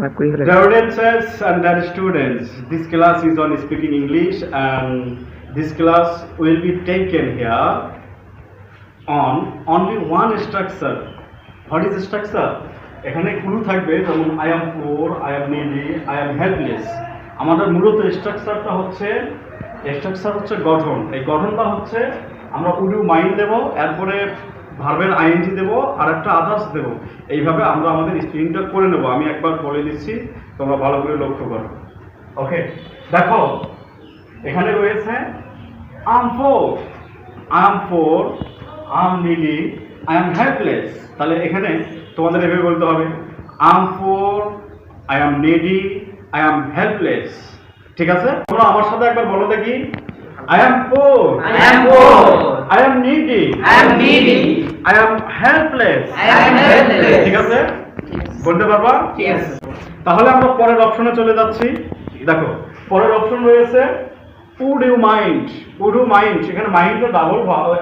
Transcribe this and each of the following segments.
Dear sir and dear students, this class is on speaking English and this class will be taken here on only one structure. What is the structure? এখানে clue থাকবে যেমন I am poor, I am needy, I am helpless. আমাদের মূলত স্ট্রাকচারটা হচ্ছে গঠন। এই গঠনটা হচ্ছে আমরা উড ইউ মাইন্ড দেব, এরপরে ভার্বের আইএনজি দেব আর একটা আদার্স দেব। এইভাবে আমরা আমাদের স্ক্রিনটা করে নেব। আমি একবার বলে দিচ্ছি, তোমরা ভালো করে লক্ষ্য করো। ওকে, দেখো এখানে রয়েছে I am poor, I am needy, I am helpless। তাহলে এখানে তোমাদের এভাবে বলতে হবে I am poor, I am needy, I am helpless। ঠিক আছে, তোমরা আমার সাথে একবার বলো দেখি I am poor, I am needy, I am helpless। ঠিক আছে, বলতে পারবা? তাহলে আমরা পরের অপশনে চলে যাচ্ছি। দেখো পরের অপশন রয়েছে would you mind। সেখানে মাইন্ডটা ডাবল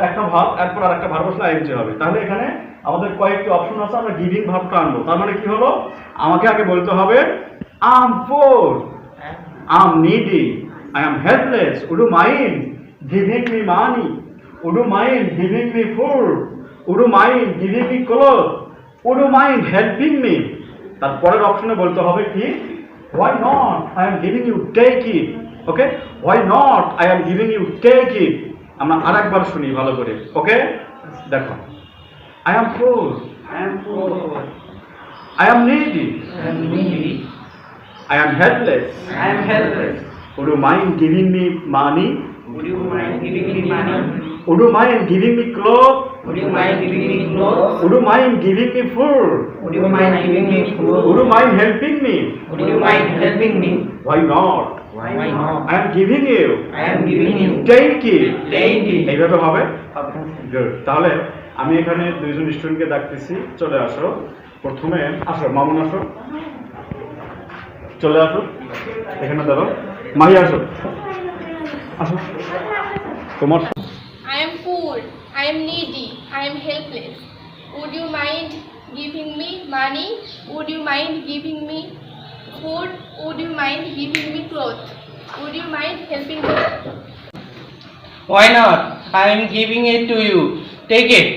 একটা ভার্ব, এরপর আর একটা ভার্ব আসলে আইএনজি হবে। তাহলে এখানে আমাদের কয়েকটি অপশন আছে, আমরা গিভিং ভার্বটা আনবো। তার মানে কি হলো, আমাকে আগে বলতে হবে I am poor, I am needy, I am helpless, would you mind giving me money, would you mind giving me food, would you mind giving me clothes, would you mind helping me। তারপরের অপশনে বলতে হবে কি why not I am giving you, take it। Okay, why not I am giving you, take it। আমরা আরেকবার শুনি ভালো করে। ওকে, দেখো I am poor, I am needy, I am helpless, would you mind giving me money, would you mind giving me clothes, would you mind giving me food, would you mind helping me, why not I am giving you, take it। এইভাবে হবে। Good. তাহলে আমি এখানে দুইজন স্টুডেন্টকে ডাকতেছি, চলে আসো। প্রথমে আসো, মামুন আসো, চলে আসো এখানে। ধরো মাহি আসো, তোমার I am poor, I am needy, I am helpless. Would you mind giving me money? Would you mind giving me food? Would you mind giving me clothes? Would you mind helping me? Why not? I am giving it to you. Take it.